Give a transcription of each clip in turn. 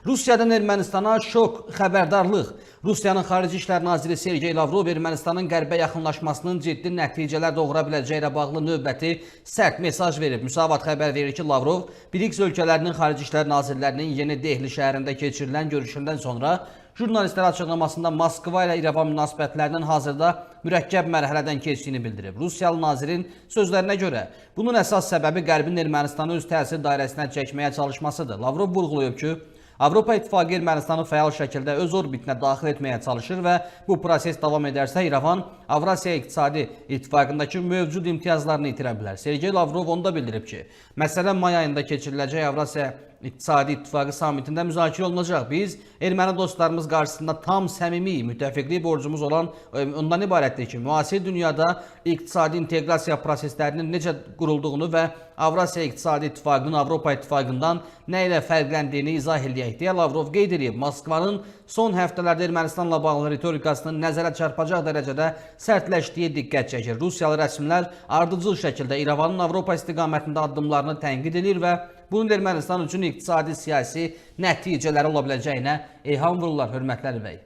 Rusiyadan Ermənistana şok xəbərdarlıq. Rusiyanın Xarici İşlər Naziri Sergey Lavrov Ermənistanın qərbə yaxınlaşmasının ciddi nəticələr doğura biləcəyi ilə bağlı növbəti sərt mesaj verib. Müsavat xəbər verir ki, Lavrov BRICS ölkələrinin Xarici İşlər Nazirlərinin Yeni Dehli şəhərində keçirilən görüşündən sonra jurnalistlər açıqlamasında Moskva ilə İrəvan münasibətlərinin hazırda mürəkkəb mərhələdən keçdiyini bildirib. Rusiyalı nazirin sözlərinə görə bunun əsas səbəbi Qərbin Ermənistanı öz təsir dairəsinə çəkməyə çalışmasıdır. Lavrov vurğulayıb ki, Avropa İttifaqı Ermənistanı fəal şəkildə öz orbitinə daxil etməyə çalışır və bu proses davam edərsə İrəvan Avrasiya İqtisadi İttifaqındakı mövcud imtiyazlarını itirə bilər. Sergey Lavrov onu da bildirib ki, məsələn may ayında keçiriləcək Avrasiya İqtisadi İttifaqı samitində müzakirə olunacaq. Biz erməni dostlarımız qarşısında tam səmimi müttəfiqlik borcumuz olan ondan ibarətdir ki, müasir dünyada iqtisadi inteqrasiya proseslərinin necə qurulduğunu və Avrasiya İqtisadi İttifaqının Avropa İttifaqından nə ilə fərqləndiyini izah edək deyə Lavrov qeyd edib. Moskvanın son həftələrdə Ermənistanla bağlı ritorikasının nəzərə çarpacaq dərəcədə sərtləşdiyi diqqət çəkir. Rusiyalı rəsmilər ardıcıl şəkildə İrəvanın Avropa istiqamətində addımlarını tənqid edir və bunun Ermənistan üçün iqtisadi, siyasi nəticələri ola biləcəyinə eyham vururlar, hörmətli Əli bəy.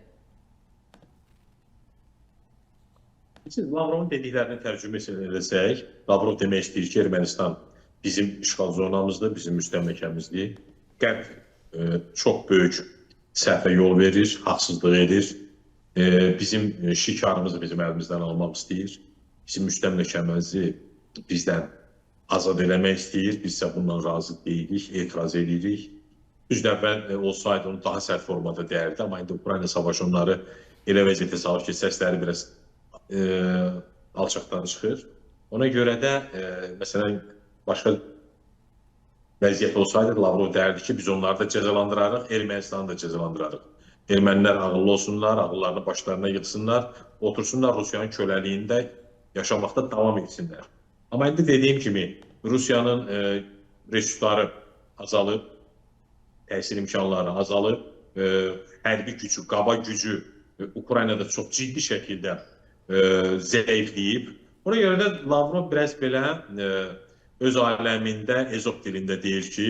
Lavrovun dediklərini tərcümə edəcək. Lavrov demək istəyir ki, Ermənistan bizim işğal zonamızdır, bizim müstəmləkəmizdir. Qərb çox böyük səhvə yol verir, haqsızlıq edir. Bizim şikarımızı bizim əlimizdən almaq istəyir. Bizim müstəmləkəmizi bizdən azad eləmək istəyir. Biz isə bundan razı deyilik, etiraz edirik. Düzdür, əvvəl olsaydı onu daha sərt formada dəyərdi, amma indi Ukrayna savaşı onları elə vəziyyətə salır ki, səsləri biraz alçaqdan çıxır. Ona görə də, məsələn, başqa vəziyyət olsaydı, Lavrov dərdi ki, biz onları da cəzalandırarıq, Ermənistanı da cəzalandırarıq. Ermənilər ağıllı olsunlar, ağıllarını başlarına yıxsınlar, otursunlar Rusiyanın köləliyində yaşamaqda davam etsinlər. Amma indi dediyim kimi, Rusiyanın resursları azalıb, təsir imkanları azalıb, hərbi gücü, qaba gücü Ukraynada çox ciddi şəkildə zəifləyib. Ona görə də Lavrov biraz belə öz aləmində, Ezop dilində deyir ki,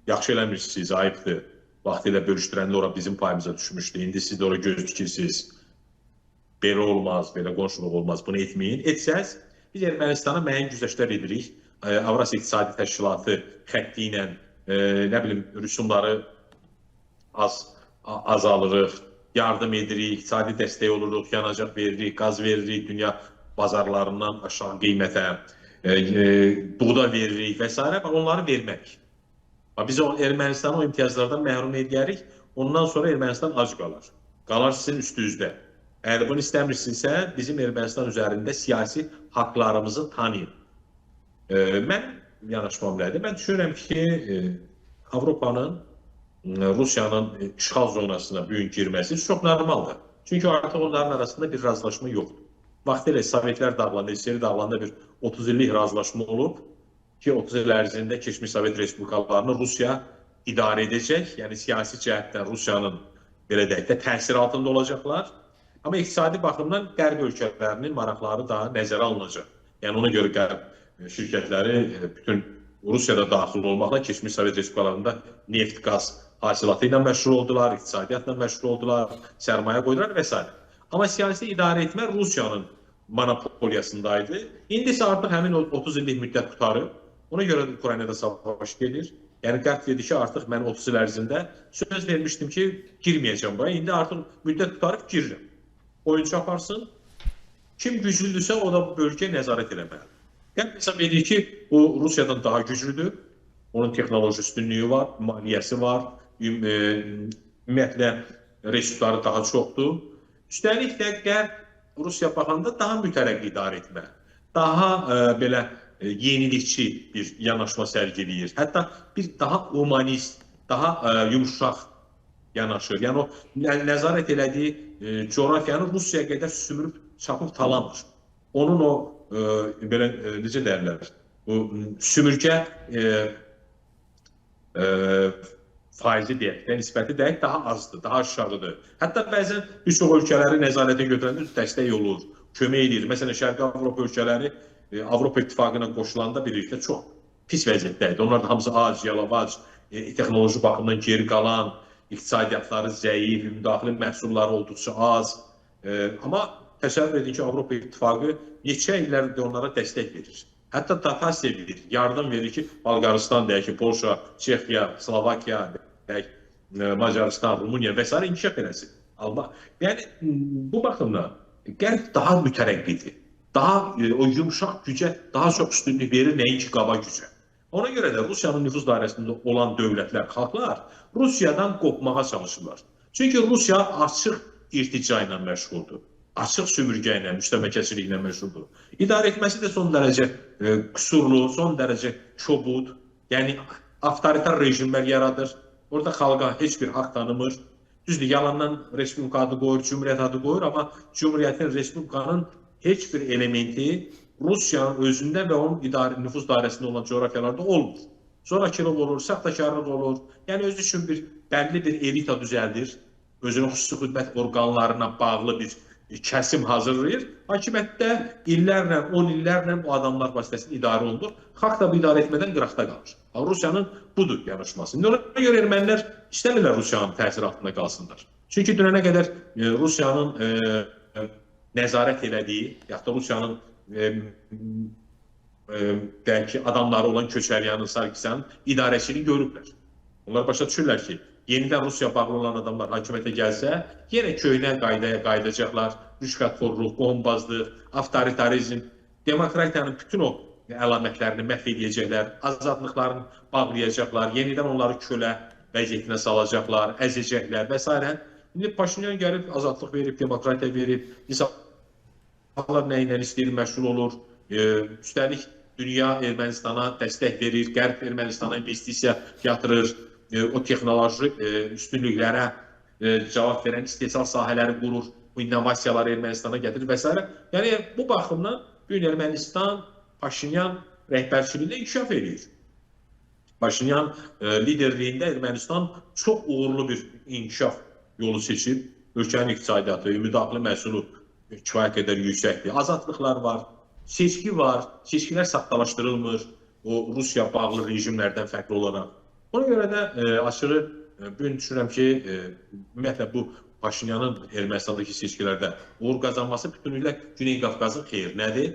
yaxşı eləmirsiniz, ayıbdır. Vaxtilə bölüşdürəndə ora bizim payımıza düşmüşdü. İndi siz də ora göz dikirsiniz. Belə olmaz, belə qonşuluq olmaz, bunu etməyin. Etsəz, biz Ermənistana müəyyən güzəştlər edirik. Avrasiya İqtisadi Təşkilatı xətti ilə, nə bilim, rüsumları azalırıq, yardım edirik, iqtisadi dəstək oluruq, yanacaq veririk, qaz veririk, dünya bazarlarından aşağı qiymətə, buğda veririk və s. Onları vermək. Biz Ermənistanı o imtiyazlardan məhrum edərik, ondan sonra Ermənistan ac qalar. Qalar sizin üstünüzdə. Əgər bunu istəmirsinizsə, bizim Ermənistan üzərində siyasi haqlarımızı tanıyın. Mən yanaşmam nədir? Mən düşünürəm ki, Avropanın Rusiyanın işğal zonasına bugün girməsi çox normaldır. Çünki artıq onların arasında bir razılaşma yoxdur. Vaxtilə Sovetlər dağılanda, SSR dağılanda bir 30 illik razılaşma olub ki, 30 il ərzində keçmiş Sovet Respublikalarını Rusiya idarə edəcək. Yəni, siyasi cəhətdən Rusiyanın, belə deyək də, təsir altında olacaqlar. Amma iqtisadi baxımdan qərb ölkələrinin maraqları daha nəzərə alınacaq. Yəni, ona görə qərb şirkətləri bütün Rusiyada daxil olmaqla keçmiş Sovet Respublikalarında neft, qaz hasilatı ilə məşğul oldular, iqtisadiyyatla məşğul oldular, sərmayə qoydular və s. Amma siyasi idarə etmə Rusiyanın monopoliyasındaydı. İndi isə artıq həmin 30 illik müddət qutarıb. Ona görə də Ukraynada savaş gedir. Yəni, qərb dedi ki, artıq mən 30 il ərzində söz vermişdim ki, girməyəcəm buraya. İndi artıq müddət qutarıb girirəm. Oyuncu aparsın. Kim güclüdürsə, o da bu bölgəyə nəzarət eləməlidir. Qərb hesab edir ki, bu Rusiyadan daha güclüdür. Onun texnoloji üstünlüyü var, maliyyəsi var, ümumiyyətlə resursları daha çoxdur. Üstəlik də qərb Rusiya baxanda daha mütərəqqi idarə etmə, daha belə yenilikçi bir yanaşma sərgiləyir. Hətta bir daha humanist, daha yumuşaq yanaşır. Yəni, o nəzarət elədiyi coğrafiyanı Rusiyaya qədər sümürüb, çapıb talamır. Onun o, belə, necə deyərlər, sümürgə faizi deyək də, nisbəti deyək, daha azdır, daha aşağıdır. Hətta bəzən bir çox ölkələri nəzarətə götürəndə dəstək olur, kömək edir. Məsələn, Şərqi Avropa ölkələri Avropa İttifaqına qoşulanda birlikdə çox pis vəziyyətdəydi. Onlar da hamısı ac, yalavac, texnoloji baxımdan geri qalan, iqtisadiyyatları zəif, müdaxilə məhsulları olduqca az. Amma təsəvvür edin ki, Avropa İttifaqı neçə illərdir onlara dəstək verir. Hətta dotasiya verir, yardım verir ki, Bolqarıstan deyək ki, Polşa, Çexiya, Slovakiya, deyək, Macaristan, Rumıniya və s. inkişaf eləsin. Yəni, bu baxımdan Qərb daha mütərəqqidir. Daha o yumşaq gücə daha çox üstünlük verir, nəinki qaba gücə. Ona görə də Rusiyanın nüfuz dairəsində olan dövlətlər, xalqlar Rusiyadan qopmağa çalışırlar. Çünki Rusiya açıq irtica ilə məşğuldur. Açıq sömürgə ilə, müstəmləkəçiliklə məşğuldur. İdarə etməsi də son dərəcə qüsurlu, son dərəcə kobud, yəni avtoritar rejimlər yaradır. Orada xalqa heç bir haqq tanımır. Düzdür, yalandan Respublika adı qoyur, Cümhuriyyət adı qoyur, amma Cümhuriyyətin, Respublikanın heç bir elementi Rusiyanın özündə və onun nüfuz dairəsində olan coğrafiyalarda olmur. Zorakılıq olur, saxtakarlıq olur. Yəni özü üçün bəlli bir elita düzəldir, özünün xüsusi xidmət orqanlarına bağlı bir kəsim hazırlayır. Hakimiyyətdə illərlə, 10 illərlə bu adamlar vasitəsilə idarə olunur. Xalq da bu idarə etmədən qıraqda qalır. Rusiyanın budur yanaşması. Ona görə ermənilər istəmirlər Rusiyanın təsiri altında qalsınlar. Çünki dünənə qədər Rusiyanın nəzarət elədiyi, yaxud da Rusiyanın deyək ki, adamları olan Köçəryanın, Sarkisyanın idarəçiliyi görüblər. Onlar başa düşürlər ki, yenidən Rusiya bağlı olan adamlar hakimiyyətə gəlsə, yenə köhnə qaydaya qayıdacaqlar. Rüşvətxorluq, bombazlıq, avtoritarizm, demokratiyanın bütün o əlamətlərini məhv edəcəklər, azadlıqlarını bağlayacaqlar, yenidən onları kölə vəziyyətinə salacaqlar, əzəcəklər və s. İndi Paşinyan gəlib, azadlıq verib, demokratiya verib, insanlar nə ilə istəyir, məşğul olur. Üstəlik, dünya Ermənistana dəstək verir, Qərb Ermənistana investisiya yatırır, o texnoloji üstünlüklərə cavab verən istehsal sahələri qurur, bu innovasiyaları Ermənistana gətirir və s. Yəni, bu baxımdan Ermənistan Paşinyan rəhbərçiliyində inkişaf edir. Paşinyan liderliyində Ermənistan çox uğurlu bir inkişaf yolu seçib. Ölkənin iqtisadiyyatı, müdaxilə məhsulu kifayət qədər yüksəkdir. Azadlıqlar var, seçki var, seçkilər saxtalaşdırılmır o Rusiya bağlı rejimlərdən fərqli olaraq. Ona görə də açığı bugün düşünürəm ki, ümumiyyətlə bu Paşinyanın Ermənistandakı seçkilərdə uğur qazanması bütünlüklə Güney Qafqazın xeyrinədir.